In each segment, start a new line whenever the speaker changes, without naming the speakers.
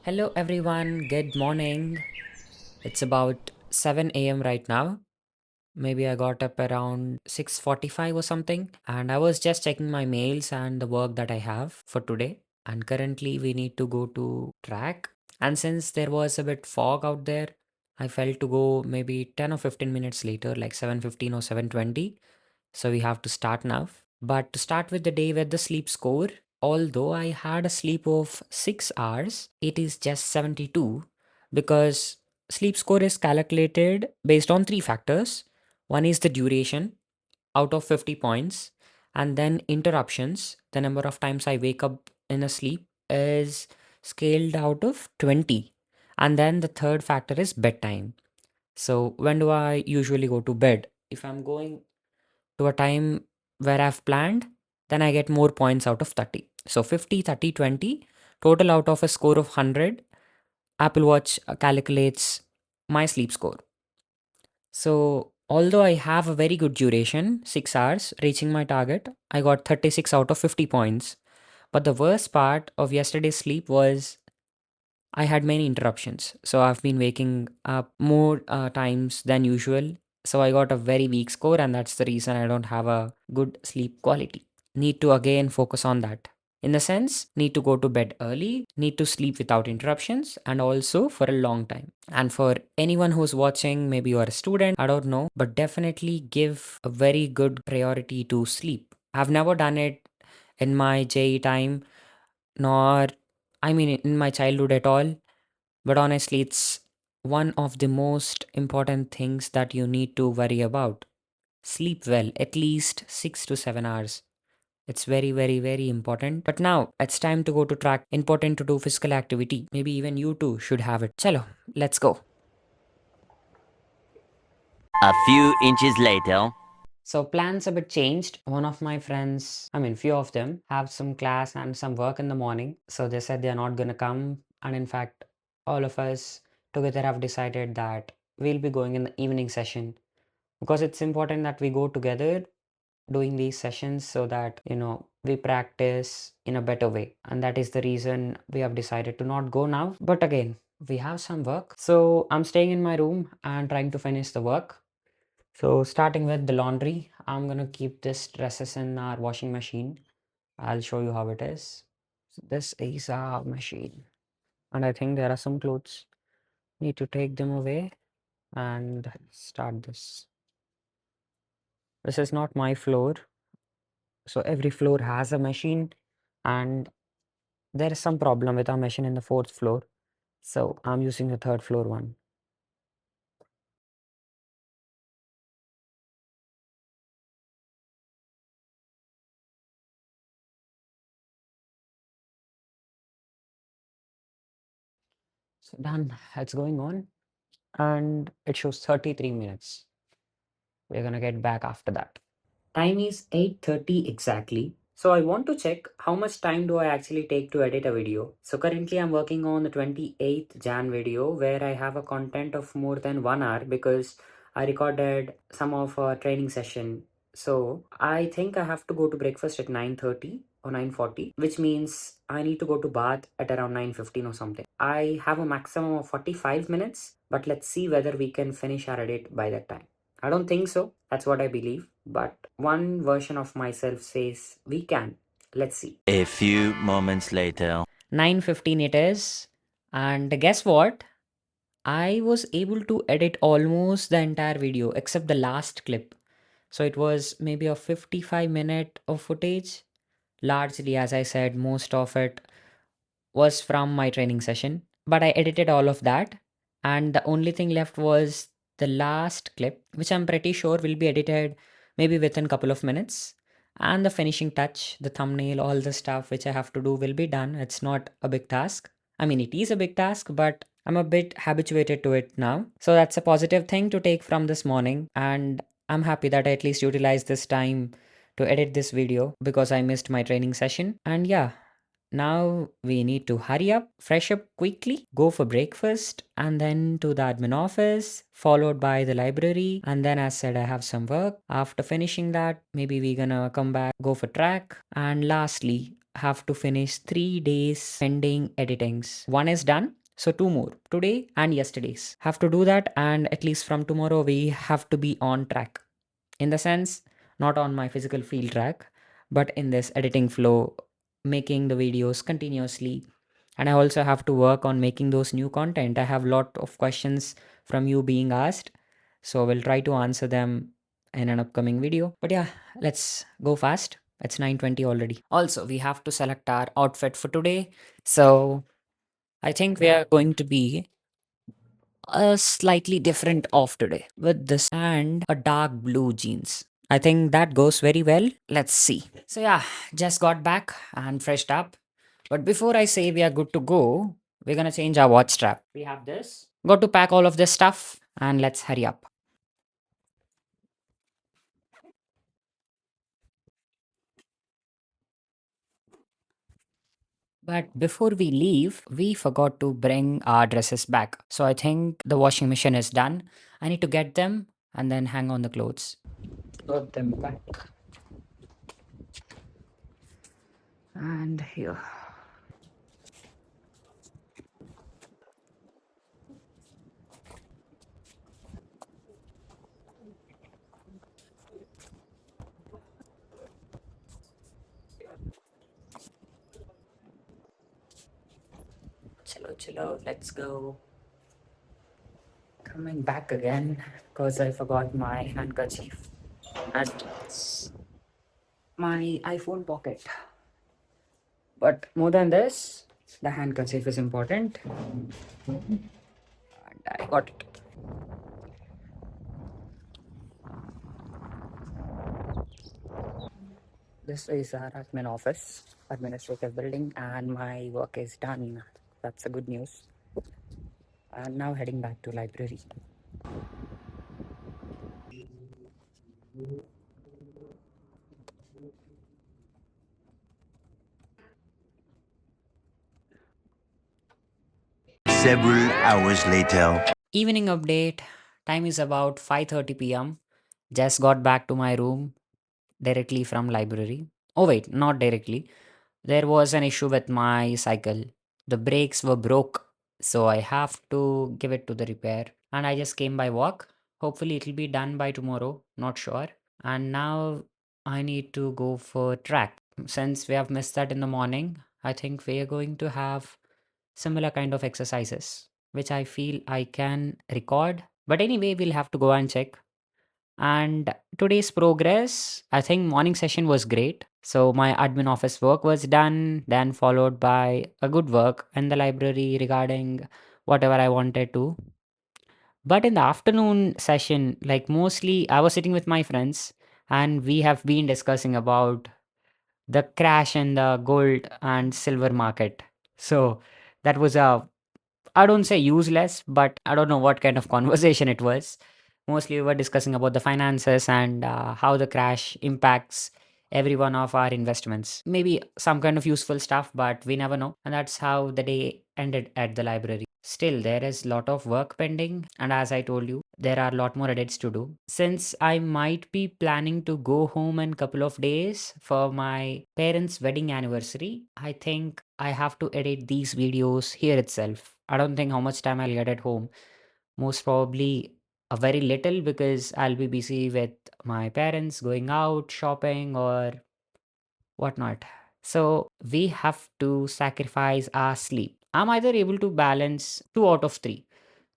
Hello everyone, good morning. It's about 7 a.m. right now. Maybe I got up around 6:45 or something, and I was just checking my mails and the work that I have for today. And currently we need to go to track. And since there was a bit fog out there, I felt to go maybe 10 or 15 minutes later, like 7:15 or 7:20. So we have to start now. But to start with the day with the sleep score, although I had a sleep of 6 hours, it is just 72 because sleep score is calculated based on three factors. One is the duration out of 50 points, and then interruptions, the number of times I wake up in a sleep is scaled out of 20. And then the third factor is bedtime. So when do I usually go to bed? If I'm going to a time where I've planned, then I get more points out of 30. So 50, 30, 20, total out of a score of 100, Apple Watch calculates my sleep score. So although I have a very good duration, 6 hours, reaching my target, I got 36 out of 50 points. But the worst part of yesterday's sleep was I had many interruptions. So I've been waking up more times than usual. So I got a very weak score, and that's the reason I don't have a good sleep quality. Need to again focus on that. In the sense, need to go to bed early, need to sleep without interruptions, and also for a long time. And for anyone who's watching, maybe you're a student, I don't know, but definitely give a very good priority to sleep. I've never done it in my JE time, nor in my childhood at all. But honestly, it's one of the most important things that you need to worry about. Sleep well, at least 6 to 7 hours. It's very, very, very important. But now it's time to go to track. Important to do physical activity. Maybe even you too should have it. Chalo, let's go.
A few inches later.
So plans a bit changed. One of my friends, few of them have some class and some work in the morning. So they said they're not gonna come. And in fact, all of us together have decided that we'll be going in the evening session because it's important that we go together doing these sessions so that we practice in a better way, and that is the reason we have decided to not go now. But again, we have some work, so I'm staying in my room and trying to finish the work. So starting with the laundry, I'm gonna keep this dresses in our washing machine. I'll show you how it is. So this is our machine, and I think there are some clothes. Need to take them away and start this. This is not my floor. So every floor has a machine, and there is some problem with our machine in the fourth floor. So I'm using the third floor one. So done. It's going on, and it shows 33 minutes. We're gonna get back after that. Time is 8:30 exactly. So I want to check how much time do I actually take to edit a video. So currently I'm working on the 28th Jan video where I have a content of more than 1 hour because I recorded some of a training session. So I think I have to go to breakfast at 9:30 or 9:40, which means I need to go to bath at around 9:15 or something. I have a maximum of 45 minutes, but let's see whether we can finish our edit by that time. I don't think so. That's what I believe. But one version of myself says we can. Let's see.
A few moments later.
9:15 it is. And guess what? I was able to edit almost the entire video except the last clip. So it was maybe a 55-minute of footage. Largely, as I said, most of it was from my training session, but I edited all of that. And the only thing left was the last clip, which I'm pretty sure will be edited maybe within a couple of minutes. And the finishing touch, the thumbnail, all the stuff which I have to do will be done. It's not a big task. It is a big task, but I'm a bit habituated to it now. So that's a positive thing to take from this morning. And I'm happy that I at least utilized this time to edit this video because I missed my training session. And yeah, now we need to hurry up, fresh up quickly, go for breakfast, and then to the admin office, followed by the library. And then, as said, I have some work. After finishing that, maybe we're gonna come back, go for track. And lastly, have to finish 3 days pending editings. One is done, so two more. Today and yesterday's. Have to do that, and at least from tomorrow we have to be on track. In the sense, not on my physical field track, but in this editing flow, making the videos continuously. And I also have to work on making those new content. I have lot of questions from you being asked, so we'll try to answer them in an upcoming video. But yeah, let's go fast. It's 9:20 already. Also, we have to select our outfit for today. So I think we are going to be a slightly different off today with this and a dark blue jeans. I think that goes very well. Let's see. So yeah, just got back and freshed up. But before I say we are good to go, we're gonna change our watch strap. We have this. Got to pack all of this stuff and let's hurry up. But before we leave, we forgot to bring our dresses back. So I think the washing machine is done. I need to get them and then hang on the clothes. Got them back. And here. Chalo, chalo, let's go. Coming back again because I forgot my handkerchief at my iPhone pocket. But more than this, the handkerchief is important. And I got it. This is our admin office, administrative building, and my work is done. That's the good news. And now heading back to library.
Several hours later.
Evening update. Time is about 5:30 p.m. Just got back to my room directly from library. Oh wait, not directly. There was an issue with my cycle. The brakes were broke, so I have to give it to the repair. And I just came by walk. Hopefully it'll be done by tomorrow, not sure. And now I need to go for track. Since we have missed that in the morning, I think we are going to have similar kind of exercises, which I feel I can record. But anyway, we'll have to go and check. And today's progress, I think morning session was great. So my admin office work was done, then followed by a good work in the library regarding whatever I wanted to. But in the afternoon session, like mostly I was sitting with my friends and we have been discussing about the crash in the gold and silver market. So that was a, I don't say useless, but I don't know what kind of conversation it was. Mostly we were discussing about the finances and how the crash impacts every one of our investments. Maybe some kind of useful stuff, but we never know. And that's how the day ended at the library. Still, there is a lot of work pending, and as I told you, there are a lot more edits to do. Since I might be planning to go home in couple of days for my parents' wedding anniversary, I think I have to edit these videos here itself. I don't think how much time I'll get at home. Most probably a very little because I'll be busy with my parents going out, shopping, or whatnot. So we have to sacrifice our sleep. I'm either able to balance two out of three: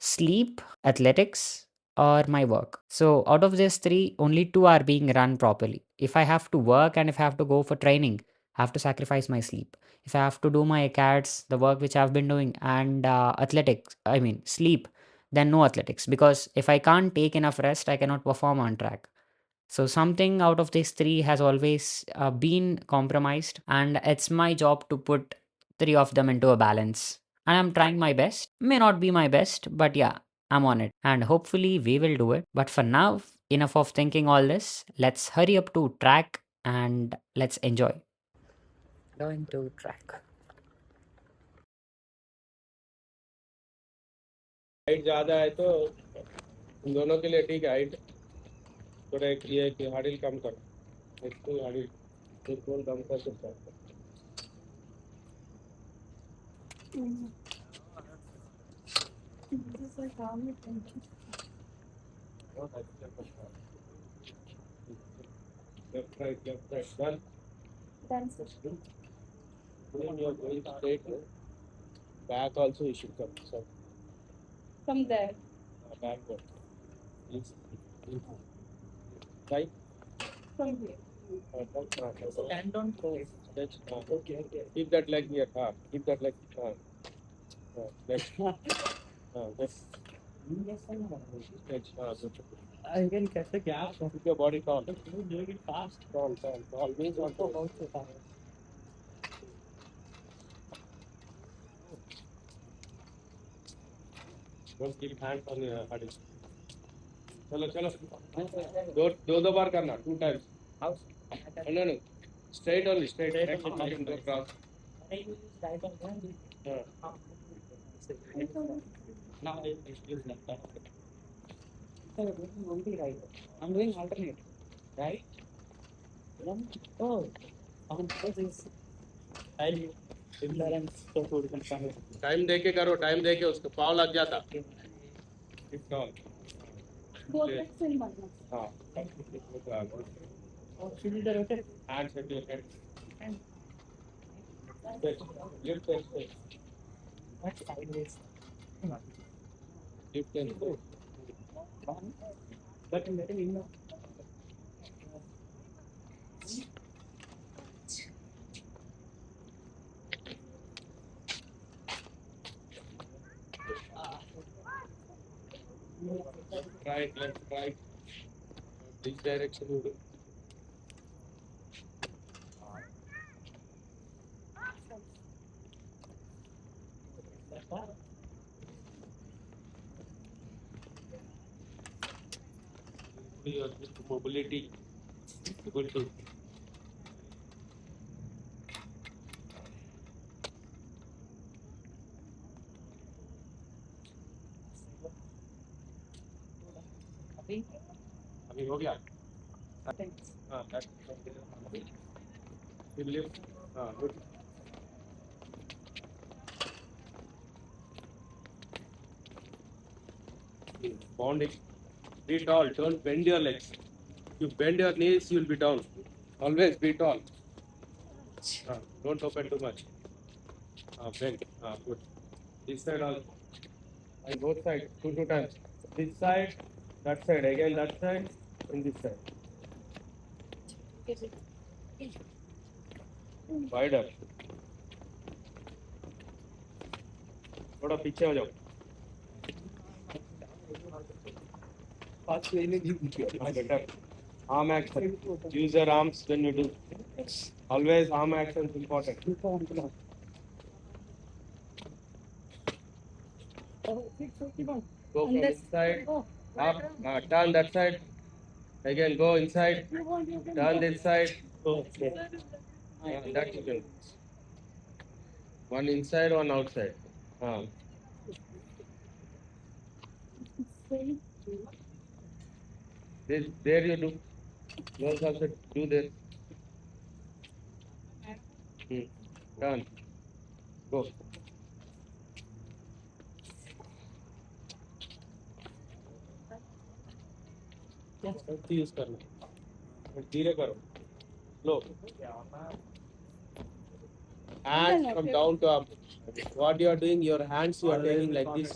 sleep, athletics, or my work. So out of these three, only two are being run properly. If I have to work and if I have to go for training, I have to sacrifice my sleep. If I have to do my acads, the work which I've been doing, and athletics, I mean sleep, then no athletics. Because if I can't take enough rest, I cannot perform on track. So something out of these three has always been compromised, and it's my job to put three of them into a balance. And I'm trying my best. May not be my best, but yeah, I'm on it. And hopefully we will do it. But for now, enough of thinking all this. Let's hurry up to track and let's enjoy. Going to track.
Height ज़्यादा है तो उन दोनों के लिए ठीक है height थोड़ा एक ये है कि हार्डिल कम करो एक तो हार्डिल एक कम कर सकता है Left, right, left, right. Done. When you are going straight, back also you should come. So, backward. Yes. Right. Stand on toes. Stretch. Okay. Keep that leg here. Keep that leg. Next. Just stretch. Good. I can catch the gap. Keep your body tall. You're doing it fast. Tall. Always on toes. Don't keep hands on your head. चलो चलो दो बार करना 2 times. No. Straight only. Straight. Go cross. Now I use left hand. Only right. I'm doing alternate. Right? Oh. This is imbalance. Time देके करो time देके उसको पाव लग जाता हाँ hands at your head lift and stretch what sideways lift and stretch but let him in right left right this direction you do your mobility good to अभी हो गया हाँ फिर लिफ्ट हाँ good bond it be tall don't bend your legs you bend your knees you'll be down always be tall don't open too much bend good this side also and both sides two times this side that side again that side and this side wider थोड़ा पीछे हो जाओ better arm action use your arms when you do always arm action is important go from inside up turn that side again go inside turn this side that's good one inside one outside this there you do those also do this turn go use करना धीरे करो slow hands from down to up what you are doing your hands you are taking like this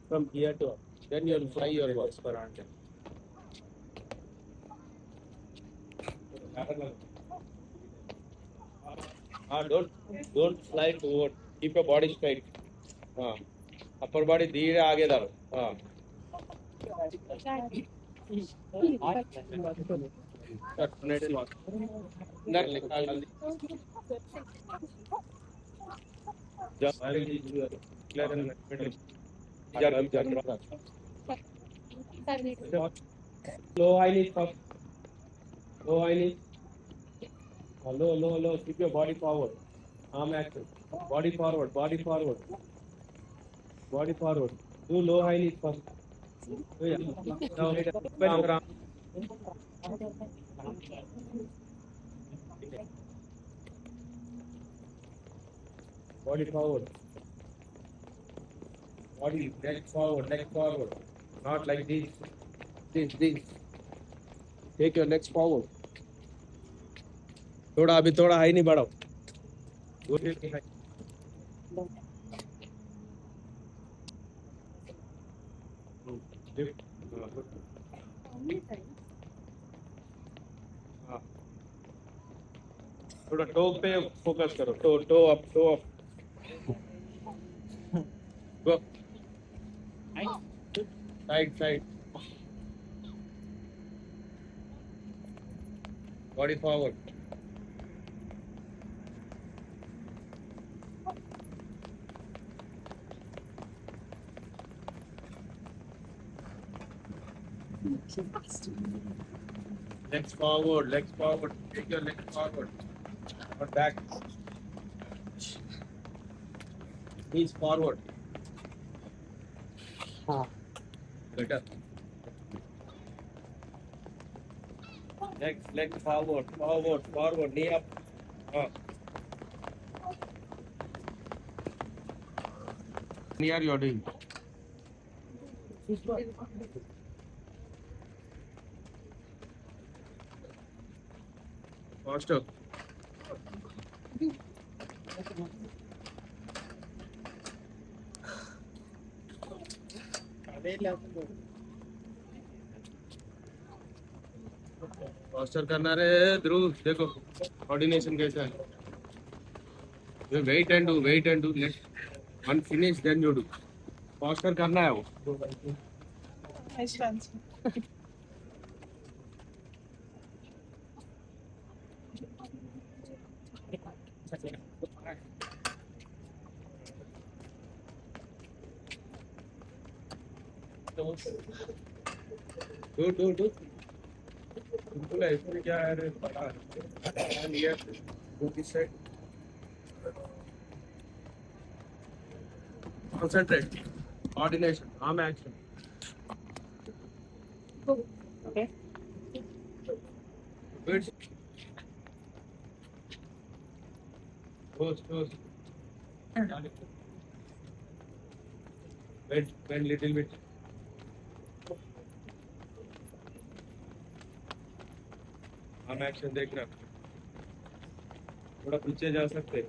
from here to up then you will fly your words don't fly forward keep your body straight upper body धीरे आगे डालो low high knees up low high knees low keep your body forward arm action body forward do low high knees first now open your arm body forward Body, leg forward, leg forward. Not like this. This. Take your legs forward. थोड़ा अभी थोड़ा high नहीं बढ़ाओ. Go little high. Lift. हाँ. थोड़ा to पे focus करो. Toe up. Go. Side. Body forward. Legs forward. Take your legs forward. Or back. Knees forward. Better. Legs forward. Knee up. Here you are doing. Faster. Faster करना रे ध्रुव. देखो coordination कैसा है. You wait and do. Let one finish, then you do. Faster करना है वो. Do. बिल्कुल है. इसमें क्या है रे. And here, go this side. Concentrate. Coordination. Arm action.
Okay.
Good. Close. Bend little bit. Arm action देखना. थोड़ा पीछे जा सकते.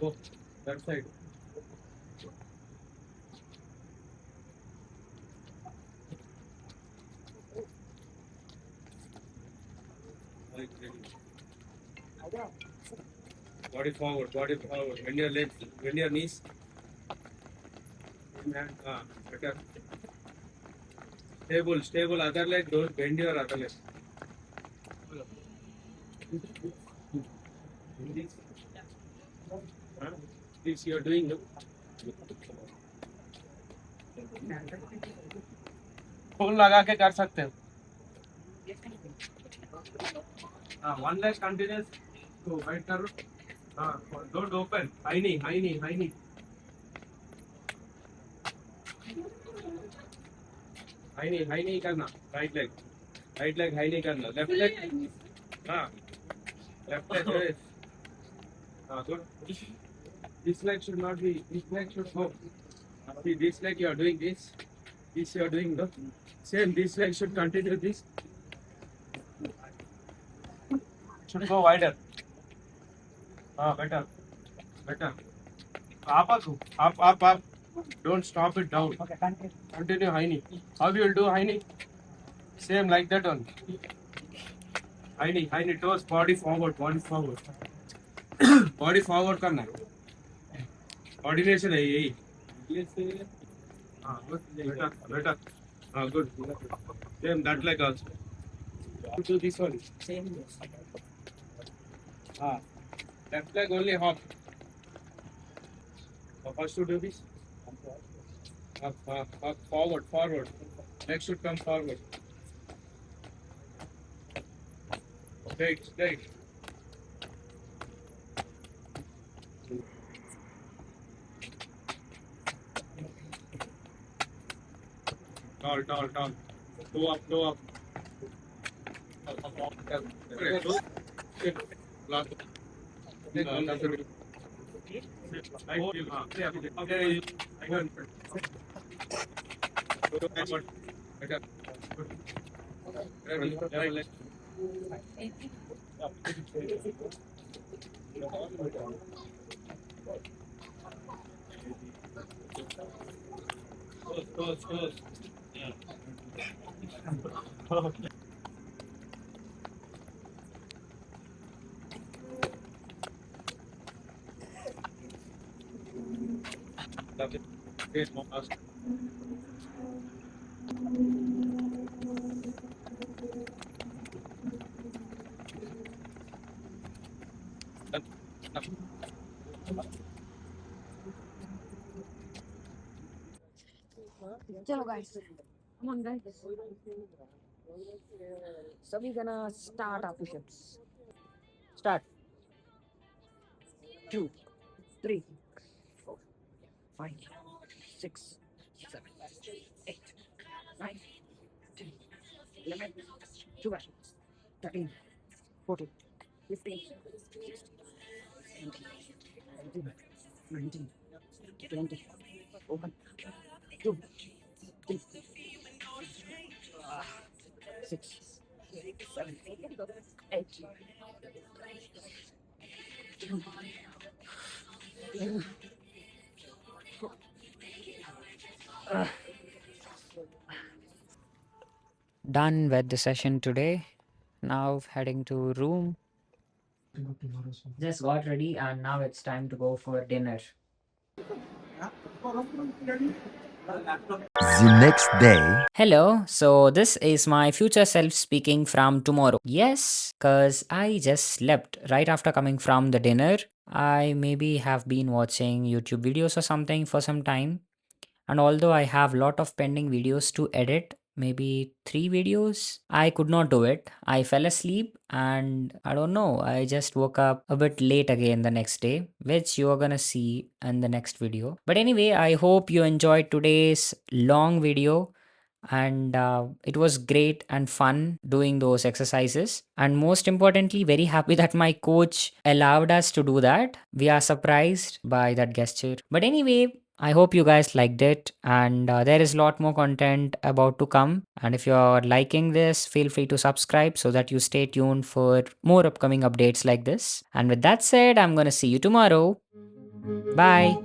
Go that side. Body forward. Bend your legs. Bend your knees. Better. Stable. Other leg. Don't bend your other leg. This you are doing. No? Phone लगा के कर सकते हो. हाँ, one leg continuous. तो वाइट करो. हाँ, don't open. हाई नहीं. हाई नहीं करना. राइट लेग हाई नहीं करना. Left leg. हाँ, लेफ्ट लेग. हाँ, good. This leg should not be. This leg should go. See, this leg you are doing this. This you are doing the same. This leg should continue this. Should go wider. Better. Up. Don't stop it down.
Okay,
Continue high knee. How you will do high knee? Same like that one. High knee. Toes, body forward. Body forward करना है. Coordination है यही. Good. Better. Good. Same that leg also. Do this one.
same.
Left leg only hop. First to do this. Up, forward. Leg should come forward. Straight. Tall. Toe up. Last.
Chalo guys, come on guys. So we're gonna start our push-ups. Start. 2, 3, 4, 5, 6, 7, 8, 9, 10, 11, 12, 13, 14, 15, 16, 17, 18, 19, 20, 21, 2, 3, 6, 7, 8, 11. Done with the session today. Now heading to room. Just got ready and now it's time to go for dinner.
The next day.
Hello, so this is my future self speaking from tomorrow. Yes, cause I just slept right after coming from the dinner. I maybe have been watching YouTube videos or something for some time. And although I have lot of pending videos to edit, maybe 3 videos, I could not do it. I fell asleep and I don't know, I just woke up a bit late again the next day, which you are gonna see in the next video. But anyway, I hope you enjoyed today's long video and it was great and fun doing those exercises, and most importantly very happy that my coach allowed us to do that. We are surprised by that gesture. But anyway, I hope you guys liked it, and there is a lot more content about to come, and if you're liking this, feel free to subscribe so that you stay tuned for more upcoming updates like this. And with that said, I'm gonna see you tomorrow. Bye.